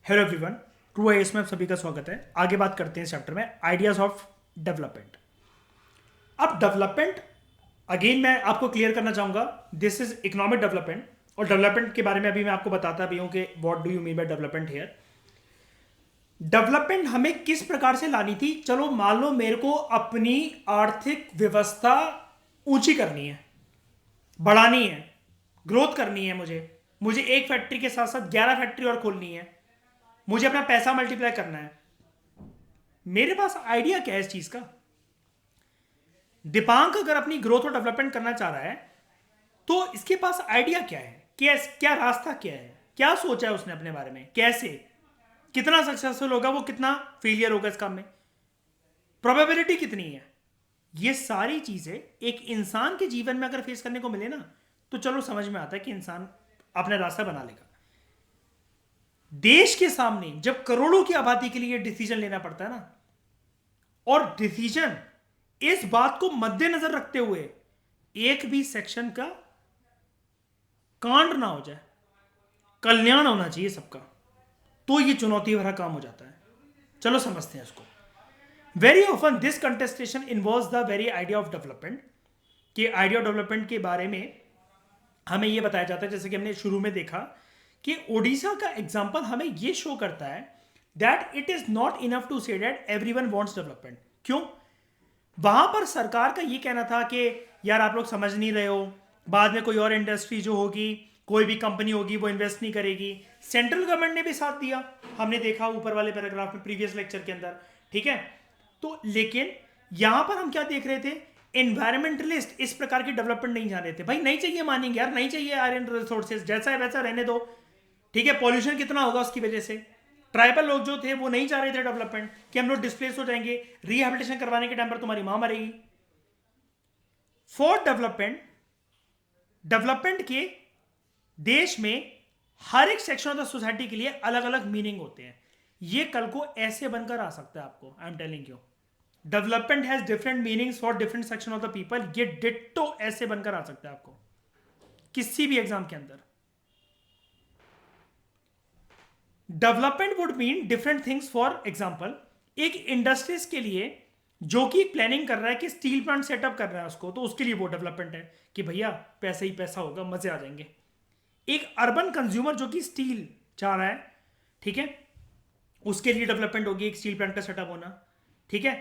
Hello everyone, true IAS में आप सभी का स्वागत है। आगे बात करते हैं इस चैप्टर में आइडियाज ऑफ डेवलपमेंट। अब डेवलपमेंट अगेन मैं आपको क्लियर करना चाहूंगा, दिस इज इकोनॉमिक डेवलपमेंट। और डेवलपमेंट के बारे में अभी मैं आपको बताता भी हूं कि what do you mean by development here. Development हमें किस प्रकार से लानी थी। चलो मान लो मेरे को अपनी आर्थिक व्यवस्था ऊंची करनी है, बढ़ानी है, ग्रोथ करनी है। मुझे मुझे एक फैक्ट्री के साथ साथ 11 फैक्ट्री और खोलनी है। मुझे अपना पैसा मल्टीप्लाई करना है। मेरे पास आइडिया क्या है इस चीज का। दीपांक अगर अपनी ग्रोथ और डेवलपमेंट करना चाह रहा है तो इसके पास आइडिया क्या है, क्या क्या रास्ता क्या है, क्या सोचा है उसने अपने बारे में, कैसे, कितना सक्सेसफुल होगा वो, कितना फेलियर होगा इस काम में, प्रोबेबिलिटी कितनी है। ये सारी चीजें एक इंसान के जीवन में अगर फेस करने को मिले ना तो चलो समझ में आता है कि इंसान अपना रास्ता बना लेगा। देश के सामने जब करोड़ों की आबादी के लिए डिसीजन लेना पड़ता है ना, और डिसीजन इस बात को मद्देनजर रखते हुए एक भी सेक्शन का कांड ना हो जाए, कल्याण होना चाहिए सबका, तो ये चुनौती भरा काम हो जाता है। चलो समझते हैं इसको। Very often this contestation involves the very idea of development. कि आइडिया ऑफ डेवलपमेंट के बारे में हमें यह बताया जाता है, जैसे कि हमने शुरू में देखा कि ओडिशा का एग्जाम्पल हमें यह शो करता है that it is not enough to say that everyone wants development. क्यों? वहां पर सरकार का ये कहना था कि यार आप लोग समझ नहीं रहे हो, बाद में कोई और इंडस्ट्री जो होगी, कोई भी कंपनी होगी वो इन्वेस्ट नहीं करेगी। सेंट्रल गवर्नमेंट ने भी साथ दिया, हमने देखा ऊपर वाले पैराग्राफ में प्रीवियस लेक्चर के अंदर। ठीक है, तो लेकिन यहां पर हम क्या देख रहे थे, एनवायरमेंटलिस्ट इस प्रकार की डेवलपमेंट नहीं जा रहे थे। भाई नहीं चाहिए, मानेंगे यार, नहीं चाहिए आयरन रिसोर्सेज, जैसा है वैसा रहने दो। ठीक है, पॉल्यूशन कितना होगा उसकी वजह से। ट्राइबल लोग जो थे वो नहीं चाह रहे थे डेवलपमेंट, कि हम लोग डिस्प्लेस हो जाएंगे, रिहेबिलिटेशन करवाने के टाइम पर तुम्हारी मां मरेगी। फॉर डेवलपमेंट, डेवलपमेंट के देश में हर एक सेक्शन ऑफ द सोसाइटी के लिए अलग अलग मीनिंग होते हैं। ये कल को ऐसे बनकर आ सकता है आपको, I am telling you. Development has different meanings for different section of the people. ये डिट्टो ऐसे बनकर आ सकता है आपको किसी भी एग्जाम के अंदर। Development would mean different things. For example, एक इंडस्ट्रीज के लिए जो कि प्लानिंग कर रहा है कि स्टील प्लांट सेटअप कर रहा है उसको, तो उसके लिए वो डेवलपमेंट है कि भैया पैसा ही पैसा होगा, मजे आ जाएंगे। एक अर्बन कंज्यूमर जो कि स्टील चाह रहा है, ठीक है, उसके लिए डेवलपमेंट होगी एक स्टील प्लांट का सेटअप होना। ठीक है,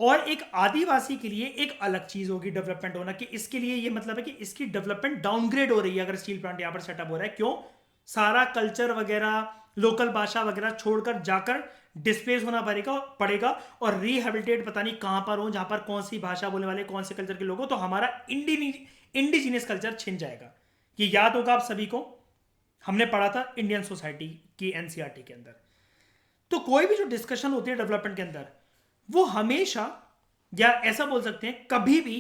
और एक आदिवासी के लिए एक अलग चीज होगी डेवलपमेंट होना, कि इसके लिए ये मतलब है कि इसकी डेवलपमेंट डाउनग्रेड हो रही है अगर स्टील प्लांट यहां पर सेटअप हो रहा है। क्यों? सारा कल्चर वगैरह, लोकल भाषा वगैरह छोड़कर जाकर डिस्प्लेस होना पड़ेगा और रिहेबिलिटेट पता नहीं कहां पर हो, जहां पर कौन सी भाषा बोलने वाले, कौन से कल्चर के लोग हो, तो हमारा इंडिजीनियस कल्चर छिन जाएगा। ये याद होगा आप सभी को, हमने पढ़ा था इंडियन सोसाइटी की एनसीईआरटी के अंदर। तो कोई भी जो डिस्कशन होती है डेवलपमेंट के अंदर, वो हमेशा, या ऐसा बोल सकते हैं कभी भी,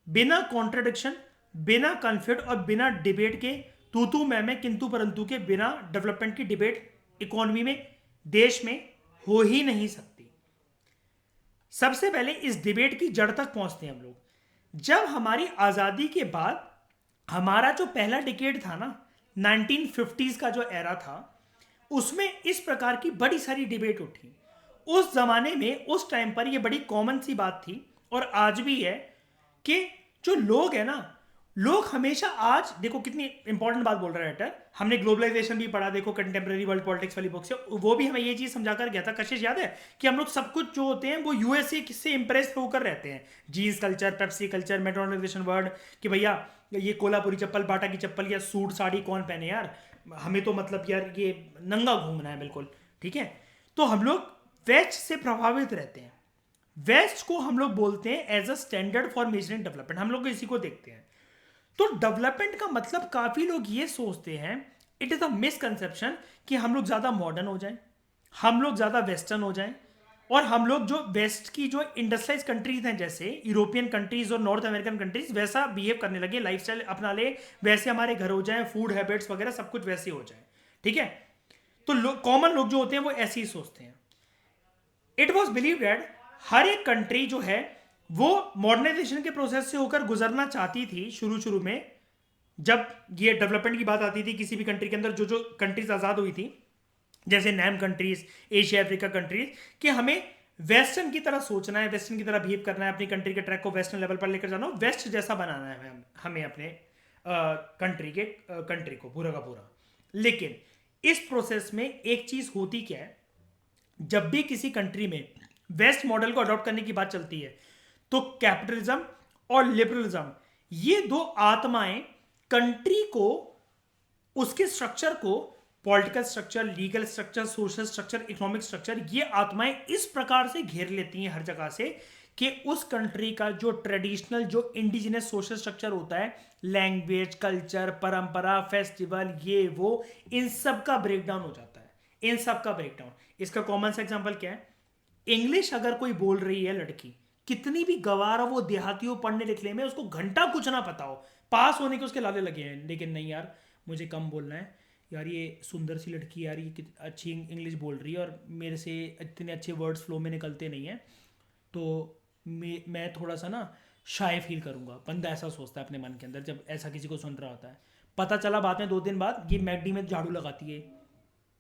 बिना कॉन्ट्रडिक्शन, बिना कन्फ्लिक्ट और बिना डिबेट के, तू तू मैं किंतु परंतु के बिना डेवलपमेंट की डिबेट इकोनॉमी में, देश में हो ही नहीं सकती। सबसे पहले इस डिबेट की जड़ तक पहुंचते हैं हम लोग। जब हमारी आजादी के बाद हमारा जो पहला डिकेड था ना, 1950s का जो एरा था, उसमें इस प्रकार की बड़ी सारी डिबेट उठी। उस जमाने में, उस टाइम पर यह बड़ी कॉमन सी बात थी, और आज भी है, कि जो लोग है ना, लोग हमेशा, आज देखो कितनी इंपॉर्टेंट बात बोल रहा है राइटर, हमने ग्लोबलाइजेशन भी पढ़ा, देखो कंटेम्प्रेरी वर्ल्ड पॉलिटिक्स वाली बुक से, वो भी हमें ये चीज समझाकर गया था कशिश, याद है, कि हम लोग सब कुछ जो होते हैं वो यूएसए से इंप्रेस होकर रहते हैं। Jeans culture, Pepsi culture, metronization word, कि भैया ये कोल्हापुरी चप्पल, बाटा की चप्पल या सूट साड़ी कौन पहने यार, हमें तो मतलब यार ये नंगा घूमना है बिल्कुल। ठीक है, तो हम लोग वेस्ट से प्रभावित रहते हैं। वेस्ट को हम लोग बोलते हैं as a standard for measuring development, हम लोग इसी को देखते हैं। तो डेवलपमेंट का मतलब काफी लोग ये सोचते हैं, इट इज अ मिसकंसेप्शन, कि हम लोग ज्यादा मॉडर्न हो जाएं, हम लोग ज्यादा वेस्टर्न हो जाएं, और हम लोग जो वेस्ट की जो इंडस्ट्रियलाइज कंट्रीज हैं, जैसे यूरोपियन कंट्रीज और नॉर्थ अमेरिकन कंट्रीज, वैसा बिहेव करने लगे, लाइफस्टाइल अपना ले, वैसे हमारे घर हो जाए, फूड हैबिट्स वगैरह सब कुछ वैसे हो जाए। ठीक है, तो कॉमन लोग जो होते हैं वो ऐसे ही सोचते हैं। इट वॉज बिलीव दैट हर एक कंट्री जो है वो मॉडर्नाइजेशन के प्रोसेस से होकर गुजरना चाहती थी शुरू शुरू में। जब ये डेवलपमेंट की बात आती थी किसी भी कंट्री के अंदर, जो जो कंट्रीज आजाद हुई थी, जैसे NAM countries, Asia Africa countries, कि हमें वेस्टर्न की तरह सोचना है, वेस्टर्न की तरह बिहेव करना है, अपनी कंट्री के ट्रैक को वेस्टर्न लेवल पर लेकर जाना, वेस्ट जैसा बनाना है हमें अपने कंट्री को पूरा का पूरा। लेकिन इस प्रोसेस में एक चीज होती क्या है, जब भी किसी कंट्री में वेस्ट मॉडल को अडॉप्ट करने की बात चलती है तो कैपिटलिज्म और लिबरलिज्म, ये दो आत्माएं कंट्री को, उसके स्ट्रक्चर को, political structure, legal structure, social structure, economic structure, ये आत्माएं इस प्रकार से घेर लेती हैं हर जगह से कि उस कंट्री का जो ट्रेडिशनल, जो इंडिजिनस सोशल स्ट्रक्चर होता है, लैंग्वेज, कल्चर, परंपरा, फेस्टिवल, ये वो, इन सब का ब्रेकडाउन हो जाता है, इन सब का ब्रेकडाउन। इसका कॉमन सा एग्जांपल क्या है? इंग्लिश अगर कोई बोल रही है लड़की, कितनी भी गवार हो वो देहाती हो पढ़ने लिखने में, उसको घंटा कुछ ना पता हो, पास होने के उसके लाले लगे हैं, लेकिन नहीं यार मुझे कम बोलना है, यार ये सुंदर सी लड़की यार, ये अच्छी इंग्लिश बोल रही है और मेरे से इतने अच्छे वर्ड्स फ्लो में निकलते नहीं हैं, तो मैं थोड़ा सा ना शाय फील करूंगा। बंदा ऐसा सोचता है अपने मन के अंदर जब ऐसा किसी को सुन रहा होता है। पता चला बाद में 2 दिन बाद ये मैकडी में झाड़ू लगाती है,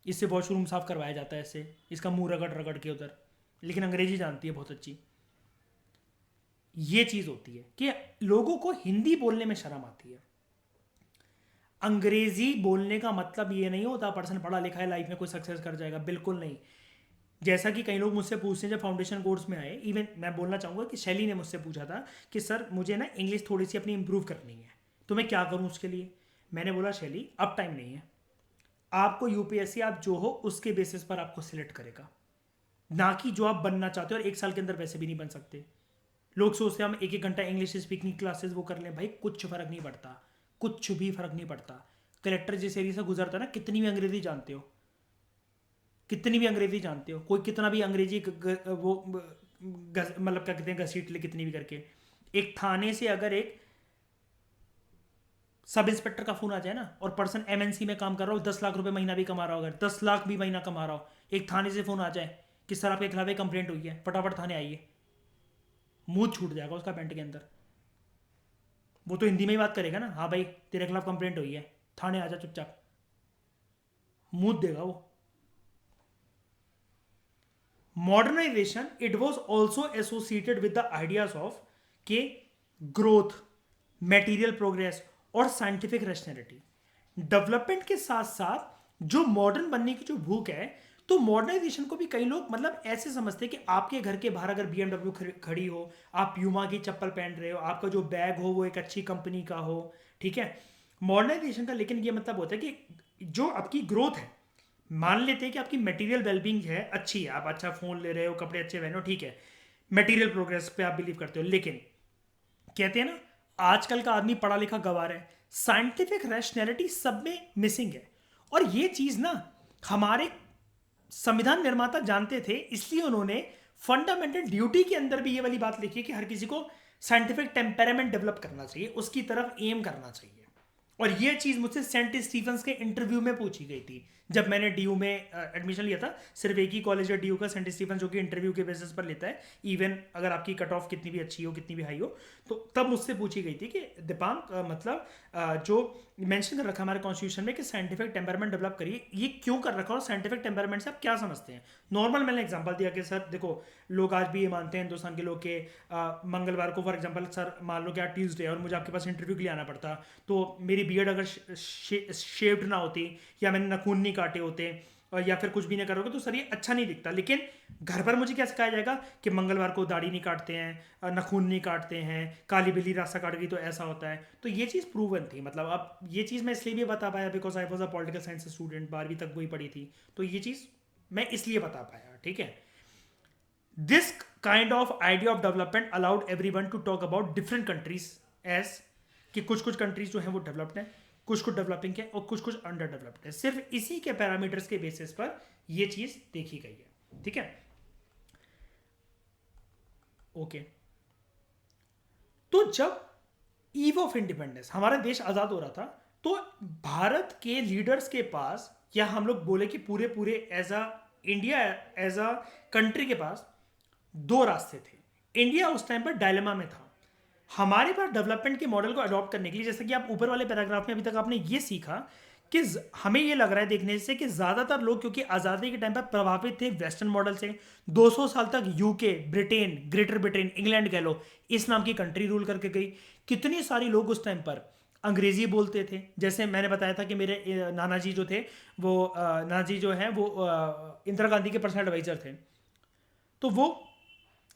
इससे वॉशरूम साफ करवाया जाता है, इससे इसका मुंह रगड़ रगड़ के उधर, लेकिन अंग्रेजी जानती है बहुत अच्छी। ये चीज़ होती है कि लोगों को हिंदी बोलने में शर्म आती है। अंग्रेजी बोलने का मतलब ये नहीं होता पर्सन पढ़ा लिखा है लाइफ में कोई सक्सेस कर जाएगा, बिल्कुल नहीं। जैसा कि कई लोग मुझसे पूछते हैं जब फाउंडेशन कोर्स में आए, इवन मैं बोलना चाहूँगा कि शैली ने मुझसे पूछा था कि सर मुझे ना इंग्लिश थोड़ी सी अपनी इंप्रूव करनी है, तो मैं क्या करूँ उसके लिए। मैंने बोला शैली अब टाइम नहीं है, आपको यूपीएससी आप जो हो उसके बेसिस पर आपको सिलेक्ट करेगा, ना कि जो आप बनना चाहते हो, और 1 साल के अंदर वैसे भी नहीं बन सकते। लोग सोचते हैं हम 1-1 घंटा इंग्लिश स्पीकिंग क्लासेस वो कर लें, भाई कुछ फर्क नहीं पड़ता, कुछ भी फर्क नहीं पड़ता। कलेक्टर जिस एरिया से गुजरता है ना, कितनी भी अंग्रेजी जानते हो, कितनी भी अंग्रेजी जानते हो, कोई कितना भी अंग्रेजी वो मतलब क्या कहते हैं घसीट ले कितनी भी करके, एक थाने से अगर एक सब इंस्पेक्टर का फोन आ जाए ना, और पर्सन एमएनसी में काम कर रहा हो, 10 लाख रुपए महीना भी कमा रहा हो, अगर 10 लाख भी महीना कमा रहा हो, एक थाने से फोन आ जाए कि सर आपके खिलाफ एक कंप्लेंट हुई है, फटाफट थाने आइए, मुंह छूट जाएगा उसका पैंट के अंदर। वो तो हिंदी में ही बात करेगा ना, हाँ भाई तेरे खिलाफ कंप्लेंट हुई है, थाने आ जा चुपचाप, मुंह देगा वो। Modernisation it was also associated with the ideas of के ग्रोथ, मेटीरियल प्रोग्रेस और साइंटिफिक रैशनैलिटी। डेवलपमेंट के साथ साथ जो मॉडर्न बनने की जो भूख है, तो मॉडर्नाइजेशन को भी कई लोग मतलब ऐसे समझते हैं कि आपके घर के बाहर अगर बीएमडब्ल्यू खड़ी हो, आप प्यूमा की चप्पल पहन रहे हो, आपका जो बैग हो वो एक अच्छी कंपनी का हो, ठीक है, मॉडर्नाइजेशन का लेकिन ये मतलब होता है कि जो आपकी ग्रोथ है, मान लेते हैं कि आपकी मटेरियल वेलबींग है अच्छी है, आप अच्छा फोन ले रहे हो, कपड़े अच्छे पहने हो, ठीक है, मटेरियल प्रोग्रेस पे आप बिलीव करते हो, लेकिन कहते हैं ना आजकल का आदमी पढ़ा लिखा गवार है, साइंटिफिक रैशनैलिटी सब में मिसिंग है। और ये चीज ना हमारे संविधान निर्माता जानते थे, इसलिए उन्होंने फंडामेंटल ड्यूटी के अंदर भी ये वाली बात लिखी है कि हर किसी को साइंटिफिक टेम्परामेंट डेवलप करना चाहिए, उसकी तरफ एम करना चाहिए। और ये चीज़ मुझसे सेंट स्टीफेंस के इंटरव्यू में पूछी गई थी जब मैंने डीयू में एडमिशन लिया था। सिर्फ एक ही कॉलेज है डीयू का, सेंट स्टीफेंस, जो कि इंटरव्यू के बेसिस पर लेता है, इवन अगर आपकी कट ऑफ कितनी भी अच्छी हो, कितनी भी हाई हो। तो तब मुझसे पूछी गई थी कि दीपांक मतलब जो मेंशन कर रखा हमारे कॉन्स्टिट्यूशन में कि साइंटिफिक टेम्परामेंट डेवलप करिए, ये क्यों कर रखा, और साइंटिफिक टेम्परामेंट से आप क्या समझते हैं। नॉर्मल मैंने एग्जांपल दिया कि सर देखो लोग आज भी ये मानते हैं हिंदुस्तान के लोग के मंगलवार को फॉर एग्जांपल सर मान लो कि आज ट्यूसडे और मुझे आपके पास इंटरव्यू के लिए आना पड़ता, तो मेरी बियर्ड अगर शेप्ड ना होती या मैंने नाखून नहीं काटे होते या फिर कुछ भी नहीं करोगे तो सर ये अच्छा नहीं दिखता। लेकिन घर पर मुझे क्या सिखाया जाएगा कि मंगलवार को दाढ़ी नहीं काटते हैं, नाखून नहीं काटते हैं, काली बिल्ली रास्ता काट गई तो ऐसा होता है। तो ये चीज़ प्रूवन थी, मतलब अब ये चीज़ मैं इसलिए भी बता पाया because I was a political science student, 12वीं तक वही पढ़ी थी, तो ये चीज़ मैं इसलिए बता पाया, ठीक है। This kind of idea of development allowed everyone to talk about different countries as कि कुछ कुछ कंट्रीज जो हैं वो डेवलप्ड हैं, कुछ कुछ डेवलपिंग है और कुछ कुछ अंडर डेवलप्ड है। सिर्फ इसी के पैरामीटर्स के बेसिस पर ये चीज देखी गई है, ठीक है। ओके, तो जब ईव ऑफ इंडिपेंडेंस हमारा देश आजाद हो रहा था, तो भारत के लीडर्स के पास, या हम लोग बोले कि पूरे पूरे as a India as a country के पास 2 रास्ते थे। इंडिया उस टाइम पर डायलेमा में था। हमारे पास डेवलपमेंट के मॉडल को अडॉप्ट करने के लिए, जैसे कि आप ऊपर वाले पैराग्राफ में अभी तक आपने ये सीखा कि हमें ये लग रहा है देखने से कि ज़्यादातर लोग क्योंकि आज़ादी के टाइम पर प्रभावित थे वेस्टर्न मॉडल से। 200 साल तक UK, Britain, greater Britain, England कह लो, इस नाम की कंट्री रूल करके गई। कितने सारे लोग उस टाइम पर अंग्रेजी बोलते थे। जैसे मैंने बताया था कि मेरे नाना जी जो थे वो नाना जी जो हैं वो इंदिरा गांधी के पर्सनल एडवाइजर थे। तो वो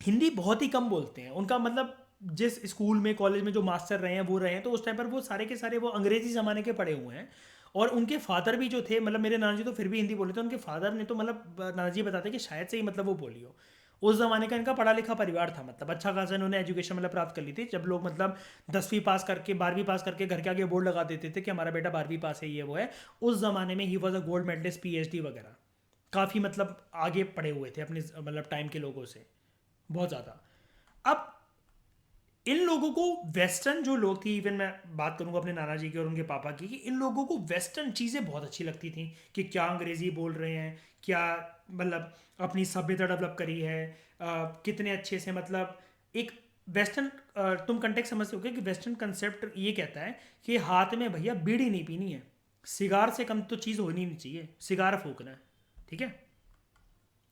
हिंदी बहुत ही कम बोलते हैं। उनका मतलब जिस स्कूल में कॉलेज में जो मास्टर रहे हैं वो रहे हैं, तो उस टाइम पर वो सारे के सारे वो अंग्रेजी ज़माने के पढ़े हुए हैं। और उनके फादर भी जो थे, मतलब मेरे नाना जी तो फिर भी हिंदी बोले थे, उनके फादर ने तो मतलब नाना जी बताते कि शायद से ही मतलब वो बोली हो। उस ज़माने का इनका पढ़ा लिखा परिवार था, मतलब अच्छा खासा इन्होंने एजुकेशन मतलब प्राप्त कर ली थी। जब लोग मतलब 10वीं पास करके 12वीं पास करके घर के आगे बोर्ड लगा देते थे कि हमारा बेटा 12वीं पास है, ये वो है, उस ज़माने में he was a gold medallist, PhD वगैरह। काफ़ी मतलब आगे पढ़े हुए थे अपने मतलब टाइम के लोगों से, बहुत ज़्यादा। अब इन लोगों को वेस्टर्न जो लोग थी, इवन मैं बात करूंगा अपने नाना जी की और उनके पापा की, कि इन लोगों को वेस्टर्न चीज़ें बहुत अच्छी लगती थी कि क्या अंग्रेजी बोल रहे हैं, क्या मतलब अपनी सभ्यता डेवलप करी है, कितने अच्छे से मतलब एक वेस्टर्न, तुम कंटेक्ट समझते हो कि वेस्टर्न कंसेप्ट ये कहता है कि हाथ में भैया बीड़ी नहीं पीनी है, सिगार से कम तो चीज़ होनी नहीं चाहिए, सिगार फूकना है, ठीक है।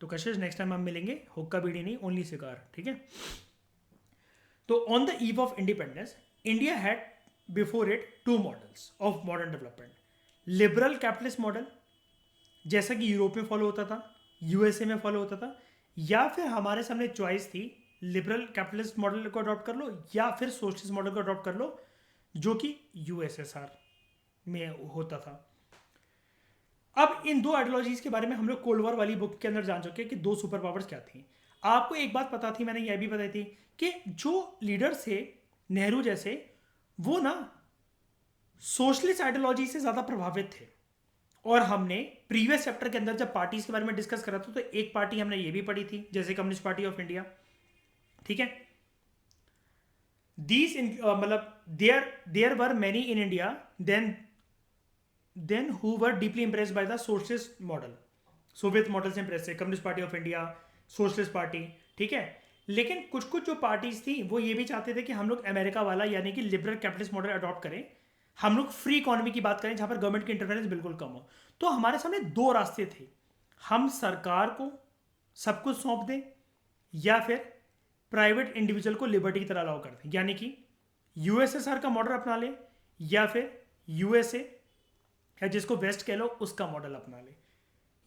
तो कशिश नेक्स्ट टाइम हम मिलेंगे, हुक्का बीड़ी नहीं, ओनली सिगार, ठीक है। तो on the eve of independence, India had before it two models of modern development. Liberal capitalist model, जैसा कि यूरोप में फॉलो होता था, USA में फॉलो होता था, या फिर हमारे सामने चॉइस थी लिबरल कैपिटलिस्ट मॉडल को अडॉप्ट कर लो या फिर सोशलिस्ट मॉडल को अडॉप्ट कर लो, जो कि USSR में होता था। अब इन दो आइडियोलॉजीज के बारे में हम लोग कोल्ड वॉर वाली बुक के अंदर जान चुके हैं कि दो सुपर पावर्स क्या थी। आपको एक बात पता थी, मैंने यह भी बताई थी कि जो लीडर्स थे नेहरू जैसे, वो ना सोशलिस्ट आइडियोलॉजी से ज़्यादा प्रभावित थे। और हमने प्रीवियस चैप्टर के अंदर जब पार्टीज के बारे में डिस्कस करा था, तो एक पार्टी हमने ये भी पढ़ी थी, जैसे कम्युनिस्ट पार्टी ऑफ इंडिया, ठीक है। दीज मतलब there were many in India then who were deeply impressed by the socialist model, Soviet model से इंप्रेस थे, communist party of India, socialist party, ठीक है। लेकिन कुछ कुछ जो पार्टीज थी वो ये भी चाहते थे कि हम लोग अमेरिका वाला यानी कि लिबरल कैपिटलिस्ट मॉडल अडॉप्ट करें, हम लोग फ्री इकोनॉमी की बात करें जहां पर गवर्नमेंट की इंटरफेरेंस बिल्कुल कम हो। तो हमारे सामने दो रास्ते थे, हम सरकार को सब कुछ सौंप दें या फिर प्राइवेट इंडिविजुअल को लिबर्टी की तरह अलाउ कर दें, यानी कि USSR का मॉडल अपना ले या फिर USA या जिसको वेस्ट कह लो उसका मॉडल अपना ले।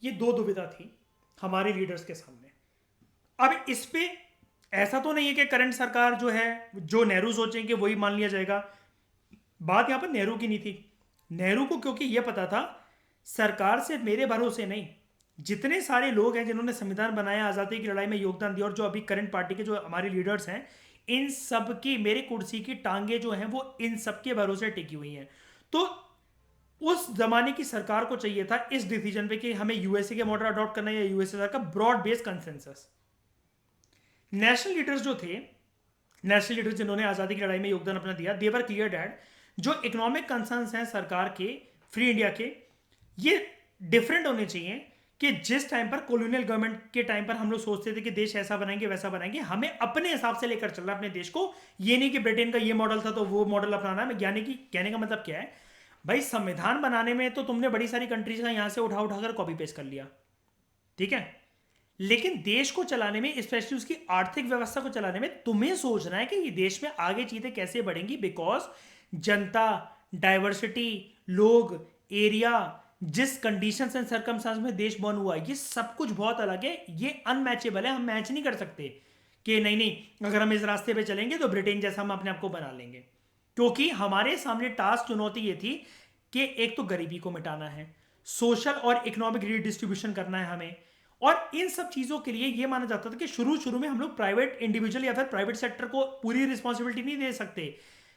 ये दो दुविधा थी हमारे लीडर्स के सामने। अब इस पे ऐसा तो नहीं है कि करंट सरकार जो है, जो नेहरू सोचेंगे वही मान लिया जाएगा। बात यहां पर नेहरू की नहीं थी। नेहरू को क्योंकि यह पता था सरकार से मेरे भरोसे नहीं, जितने सारे लोग हैं जिन्होंने संविधान बनाया, आज़ादी की लड़ाई में योगदान दिया, और जो अभी करंट पार्टी के जो हमारे लीडर्स हैं, इन सब की, मेरे कुर्सी की टांगे जो हैं वो इन सब के भरोसे टिकी हुई हैं। तो उस जमाने की सरकार को चाहिए था इस डिसीजन पे कि हमें USA के मॉडल अडॉप्ट करना है या USSR का, broad based consensus. National leaders जो थे, नेशनल लीडर्स जिन्होंने आज़ादी की लड़ाई में योगदान अपना दिया, दे वर क्लियर डैट जो इकोनॉमिक कंसर्न्स हैं सरकार के, फ्री इंडिया के, ये डिफरेंट होने चाहिए। कि जिस टाइम पर कॉलोनियल गवर्नमेंट के टाइम पर हम लोग सोचते थे कि देश ऐसा बनाएंगे वैसा बनाएंगे, हमें अपने हिसाब से लेकर चलना अपने देश को, ये नहीं कि ब्रिटेन का ये मॉडल था तो वो मॉडल अपनाना है। यानी कि कहने का मतलब क्या है भाई, संविधान बनाने में तो तुमने बड़ी सारी कंट्रीज का यहां से उठा उठाकर कॉपी पेस्ट कर लिया, ठीक है, लेकिन देश को चलाने में, स्पेशली उसकी आर्थिक व्यवस्था को चलाने में तुम्हें सोचना है कि ये देश में आगे चीजें कैसे बढ़ेंगी। बिकॉज जनता, डाइवर्सिटी, लोग, एरिया, जिस कंडीशन एंड सर्कमस्टांस में देश बन हुआ है, ये सब कुछ बहुत अलग है, ये अनमैचेबल है, हम मैच नहीं कर सकते कि नहीं नहीं अगर हम इस रास्ते पे चलेंगे तो ब्रिटेन जैसा हम अपने आप को बना लेंगे। क्योंकि हमारे सामने टास्क, चुनौती ये थी कि एक तो गरीबी को मिटाना है, सोशल और इकोनॉमिक रीडिस्ट्रीब्यूशन करना है हमें, और इन सब चीज़ों के लिए ये माना जाता था कि शुरू शुरू में हम लोग प्राइवेट इंडिविजुअल या फिर प्राइवेट सेक्टर को पूरी रिस्पॉन्सिबिलिटी नहीं दे सकते।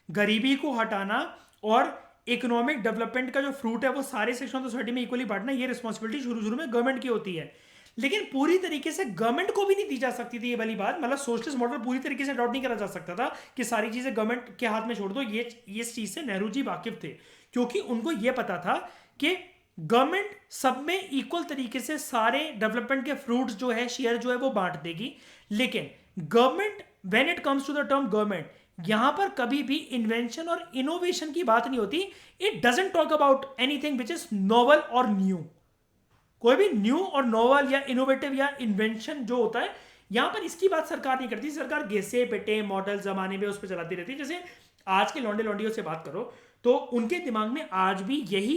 गरीबी को हटाना और इकोनॉमिक डेवलपमेंट का जो फ्रूट है वो सारे सेक्शन ऑफ सोसाइटी में इक्वली बांटना, ये रिस्पॉन्सिबिलिटी शुरू शुरू में गवर्नमेंट की होती है। लेकिन पूरी तरीके से गवर्नमेंट को भी नहीं दी जा सकती थी ये वाली बात, मतलब सोशलिस्ट मॉडल पूरी तरीके से अडॉप्ट नहीं करा जा सकता था कि सारी चीज़ें गवर्नमेंट के हाथ में छोड़ दो। ये इस चीज़ से नेहरू जी वाकिफ थे, क्योंकि उनको ये पता था कि गवर्नमेंट सब में इक्वल तरीके से सारे डेवलपमेंट के फ्रूट्स जो है, शेयर जो है वो बांट देगी। लेकिन government, when it comes to the term government, यहां पर कभी भी इन्वेंशन और इनोवेशन की बात नहीं होती. It doesn't talk about anything which is novel और न्यू. कोई भी न्यू और नोवल या इनोवेटिव या इन्वेंशन जो होता है, यहां पर इसकी बात सरकार नहीं करती. सरकार घिसे पिटे मॉडल जमाने में उस पर चलाती रहती है. जैसे आज के लौंडे लौंडियों से बात करो तो उनके दिमाग में आज भी यही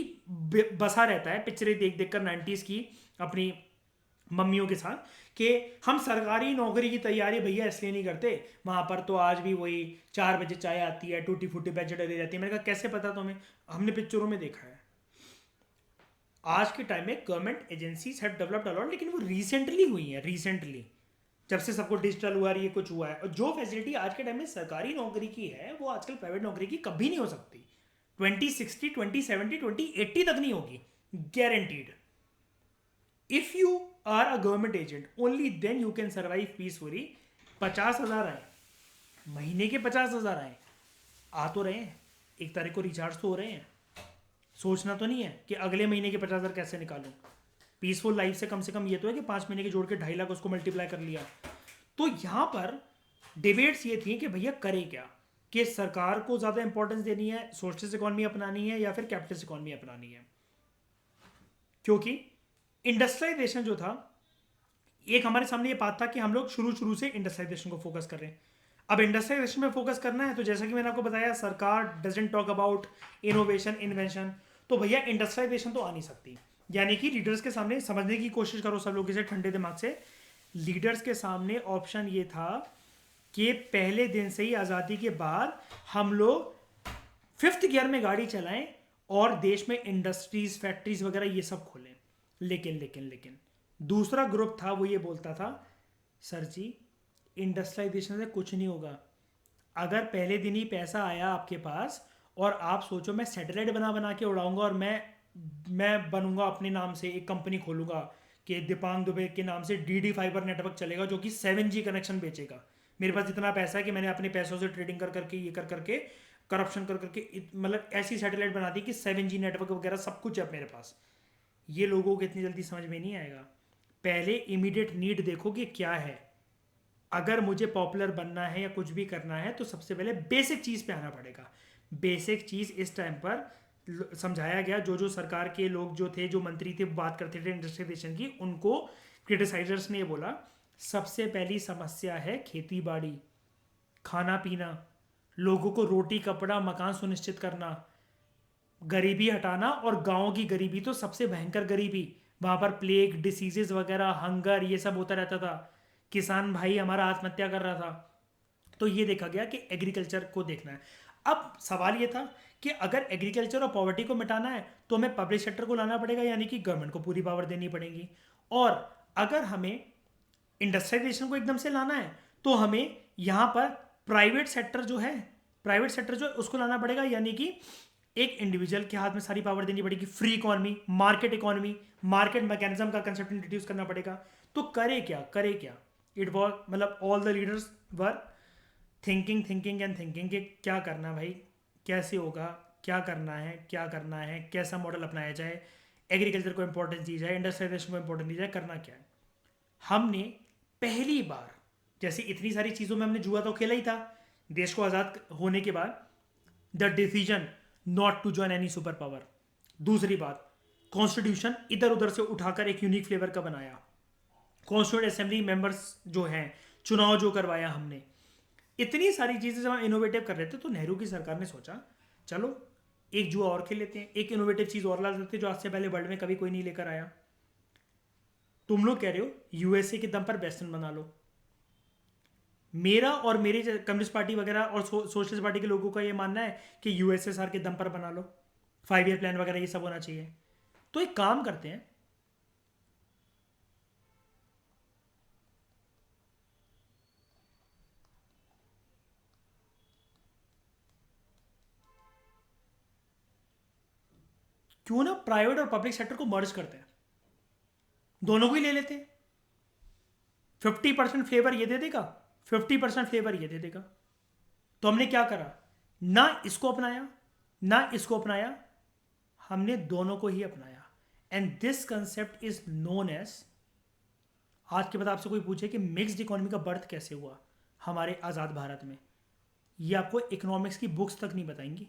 बसा रहता है, पिक्चरें देख देख कर 90s की अपनी मम्मियों के साथ, कि हम सरकारी नौकरी की तैयारी भैया इसलिए नहीं करते, वहां पर तो आज भी वही 4 बजे चाय आती है, टूटी फूटी बैचेट दे जाती है. मैंने कहा कैसे पता तुम्हें? हमने पिक्चरों में देखा है. आज के टाइम में government agencies have developed a lot, लेकिन वो रिसेंटली हुई है. रिसेंटली जब से सब कुछ डिजिटल हुआ है, ये कुछ हुआ है. और जो फैसिलिटी आज के टाइम में सरकारी नौकरी की है वो आजकल प्राइवेट नौकरी की कभी नहीं हो सकती. 2060, 2070, 2080 तक नहीं होगी, guaranteed. If you are a government agent only then you can survive peacefully. 50,000 आए महीने के, 50,000 आए, आ तो रहे हैं, 1 तारीख को रिचार्ज तो हो रहे हैं. सोचना तो नहीं है कि अगले महीने के 50,000 कैसे निकालूं. पीसफुल लाइफ से कम ये तो है कि 5 महीने के जोड़ के 2.5 लाख उसको मल्टीप्लाई कर लिया. तो यहां पर डिबेट्स ये थी कि भैया करे क्या, कि सरकार को ज़्यादा इंपॉर्टेंस देनी है, सोशलिस्ट इकोनॉमी अपनानी है या फिर कैपिटलिस्ट इकोनॉमी अपनानी है. क्योंकि इंडस्ट्रियलाइजेशन जो था, एक हमारे सामने ये बात था कि हम लोग शुरू शुरू से इंडस्ट्रियलाइजेशन को फोकस कर रहे हैं. अब इंडस्ट्रियलाइजेशन में फोकस करना है तो जैसा कि मैंने आपको बताया, सरकार doesn't talk about innovation invention. तो भैया इंडस्ट्रियलाइजेशन तो आ नहीं सकती. यानी कि लीडर्स के सामने समझने की कोशिश करो सब लोग इसे ठंडे दिमाग से. लीडर्स के सामने ऑप्शन ये था कि पहले दिन से ही आज़ादी के बाद हम लोग 5th गियर में गाड़ी चलाएं और देश में इंडस्ट्रीज फैक्ट्रीज वगैरह ये सब खोलें. लेकिन लेकिन लेकिन दूसरा ग्रुप था, वो ये बोलता था, सर जी इंडस्ट्रियलाइजेशन से कुछ नहीं होगा. अगर पहले दिन ही पैसा आया आपके पास और आप सोचो मैं सैटेलाइट बना बना के उड़ाऊंगा और मैं बनूंगा अपने नाम से एक कंपनी खोलूंगा कि दीपांग दुबे के नाम से डीडी फाइबर नेटवर्क चलेगा जो कि 7G कनेक्शन बेचेगा. मेरे पास इतना पैसा है कि मैंने अपने पैसों से ट्रेडिंग कर करके ये कर करके करप्शन कर करके मतलब ऐसी सैटेलाइट बना दी कि 7G नेटवर्क वगैरह सब कुछ है मेरे पास. ये लोगों को इतनी जल्दी समझ में नहीं आएगा. पहले इमीडिएट नीड देखो कि क्या है. अगर मुझे पॉपुलर बनना है या कुछ भी करना है तो सबसे पहले बेसिक चीज़ पे आना पड़ेगा. बेसिक चीज़ इस टाइम पर समझाया गया. जो जो सरकार के लोग जो थे, जो मंत्री थे, बात करते थे इंडस्ट्रियलाइजेशन की, उनको क्रिटिसाइजर्स ने ये बोला सबसे पहली समस्या है खेती बाड़ी, खाना पीना, लोगों को रोटी कपड़ा मकान सुनिश्चित करना, गरीबी हटाना. और गाँव की गरीबी तो सबसे भयंकर गरीबी, वहाँ पर प्लेग डिसीजेज वगैरह हंगर ये सब होता रहता था. किसान भाई हमारा आत्महत्या कर रहा था. तो ये देखा गया कि एग्रीकल्चर को देखना है. अब सवाल ये था कि अगर एग्रीकल्चर और पॉवर्टी को मिटाना है तो हमें पब्लिक सेक्टर को लाना पड़ेगा, यानी कि गवर्नमेंट को पूरी पावर देनी पड़ेगी. और अगर हमें इंडस्ट्रियलाइजेशन को एकदम से लाना है तो हमें यहाँ पर प्राइवेट सेक्टर जो है उसको लाना पड़ेगा. यानी कि एक इंडिविजुअल के हाथ में सारी पावर देनी पड़ेगी. फ्री इकोनॉमी, मार्केट मैकेनिज्म का कंसेप्ट इंट्रोड्यूस करना पड़ेगा. तो करे क्या. इट वॉज मतलब all the leaders were thinking and thinking कि क्या करना भाई, कैसे होगा, क्या करना है, कैसा मॉडल अपनाया जाए, एग्रीकल्चर को इंपॉर्टेंस दी जाए, इंडस्ट्रियलाइजेशन को इंपॉर्टेंस दी जाए, करना क्या है. हमने पहली बार, जैसे इतनी सारी चीज़ों में हमने जुआ तो खेला ही था देश को आज़ाद होने के बाद, the decision not to join any super power. दूसरी बात, कॉन्स्टिट्यूशन इधर उधर से उठाकर एक यूनिक फ्लेवर का बनाया. कॉन्स्टिट्यूंट असेंबली मेंबर्स जो हैं, चुनाव जो करवाया हमने, इतनी सारी चीज़ें जब हम इनोवेटिव कर रहे थे तो नेहरू की सरकार ने सोचा चलो एक जुआ और खेल लेते हैं, एक इनोवेटिव चीज़ और ला देते हैं जो आज से पहले वर्ल्ड में कभी कोई नहीं लेकर आया. तुम लोग कह रहे हो यूएसए के दम पर वेस्टर्न बना लो. मेरा और मेरी कम्युनिस्ट पार्टी वगैरह और सोशलिस्ट पार्टी के लोगों का ये मानना है कि यूएसएसआर के दम पर बना लो, 5 ईयर प्लान वगैरह ये सब होना चाहिए. तो एक काम करते हैं, क्यों ना प्राइवेट और पब्लिक सेक्टर को मर्ज करते हैं, दोनों को ही ले लेते हैं. 50% फ्लेवर ये दे देगा, 50% फ्लेवर ये दे देगा. तो हमने क्या करा, ना इसको अपनाया ना इसको अपनाया, हमने दोनों को ही अपनाया. And this concept is known as, आज के बाद आपसे कोई पूछे कि मिक्स्ड इकोनॉमी का बर्थ कैसे हुआ हमारे आज़ाद भारत में, ये आपको इकोनॉमिक्स की बुक्स तक नहीं बताएंगी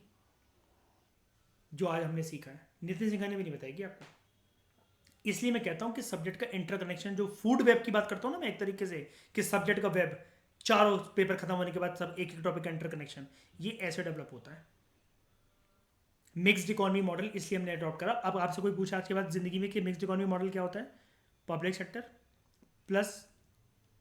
जो आज हमने सीखा है, नितिन सिंघा ने भी नहीं बताएगी आपको। इसलिए मैं कहता हूँ कि सब्जेक्ट का इंटरकनेक्शन, जो फूड वेब की बात करता हूँ ना मैं एक तरीके से, कि सब्जेक्ट का वेब, चारों पेपर खत्म होने के बाद सब एक एक टॉपिक का इंटरकनेक्शन, ये ऐसे डेवलप होता है। मिक्स्ड इकोनॉमी मॉडल इसलिए हमने अडॉप्ट करा। अब आपसे कोई पूछा आज के बाद जिंदगी में कि मिक्स्ड इकोनॉमी मॉडल क्या होता है, public sector plus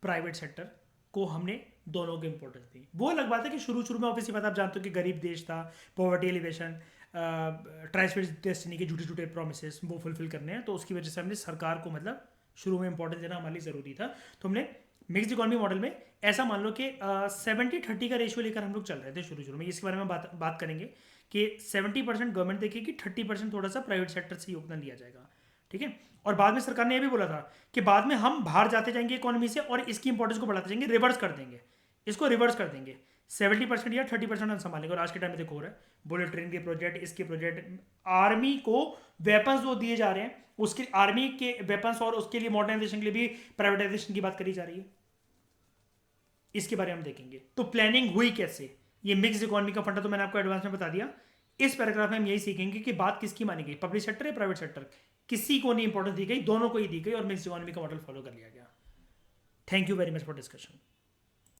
private sector को हमने दोनों को इंपॉर्टेंस दी। वो अलग बात है कि शुरू शुरू में ऑब्वियसली बात आप जानते हो कि गरीब देश था, पॉवर्टी एलिवेशन, ट्रांसफर डेस्टिनी के झूठे झूठे प्रोमिस वो फुलफिल करने हैं, तो उसकी वजह से हमने सरकार को मतलब शुरू में इंपॉर्टेंस देना हमारे लिए ज़रूरी था। तो हमने मिक्स्ड इकोनॉमी मॉडल में ऐसा मान लो कि 70-30 का रेशियो लेकर हम लोग चल रहे थे शुरू शुरू में। इसके बारे में बात करेंगे कि 70% गवर्नमेंट देखेगी, 30% थोड़ा सा प्राइवेट सेक्टर से योगदान दिया जाएगा, ठीक है। और बाद में सरकार ने यह भी बोला था कि बाद में हम बाहर जाते जाएंगे इकोनॉमी से और इसकी इंपॉर्टेंस को बढ़ाते जाएंगे, रिवर्स कर देंगे, इसको रिवर्स कर देंगे, 70% या 30% हम संभालेंगे। और आज के टाइम में देखो हो रहा है, बुलेट ट्रेन के प्रोजेक्ट, इसके प्रोजेक्ट, आर्मी को वेपन्स जो दिए जा रहे हैं उसके, आर्मी के वेपन्स और उसके लिए मॉडर्नाइजेशन के लिए भी प्राइवेटाइजेशन की बात करी जा रही है, इसके बारे में हम देखेंगे। तो प्लानिंग हुई कैसे, ये मिक्स इकोनॉमी का फंडा तो मैंने आपको एडवांस में बता दिया। इस पैराग्राफ में हम यही सीखेंगे कि बात किसकी मानी गई, पब्लिक सेक्टर या प्राइवेट सेक्टर, किसी को नहीं इंपॉर्टेंस दी गई, दोनों को ही दी गई और मिक्स इकोनॉमी का मॉडल फॉलो कर लिया गया। Thank you very much for discussion.